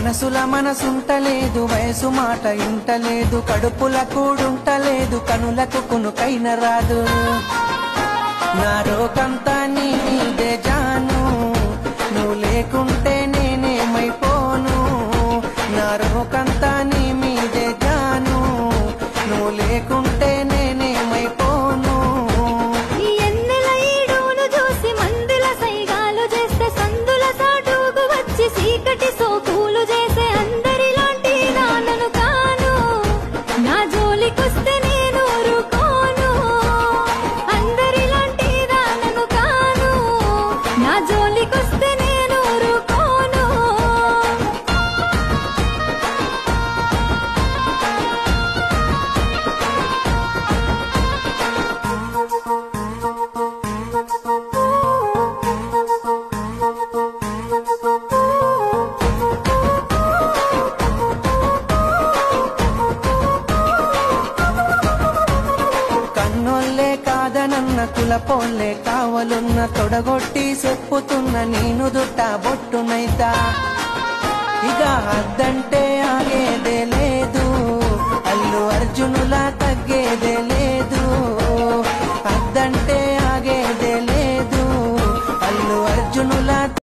మనసుల మనసుంటలేదు, వయసు మాట ఇంటలేదు, కడుపుల కూడుంటలేదు, కనులకు కునుకైన రాదు. నా రోకంతా నీ మీదే జాను, నువ్వు లేకుంటే నేనేమైపోను. నా రోకంతా నీ మీదే జాను, నువ్వు లేకుంటే నేనేమైపోను. ఎన్నెల ఈడును చూసి మందుల సైగాలు చేస్తే, సందుల సాటుకు వచ్చి సీకటి సోకులు చేసే అందరిలాంటి దానను కాను. నా జోలికొస్తే నేను ఊరుకోను, అందరిలాంటి దానను కాను. నా జోలికొస్తే నేను ఊరుకోను. కన్నోళ్ళే కాదనన్న కులపోళ్ళే కావలున్న, తొడగొట్టి చెప్పుతున్న నేను దుట్ట బొట్టునైతా. ఇక అద్దంటే ఆగేదే లేదు, అల్లు అర్జునులా తగ్గేదే లేదు.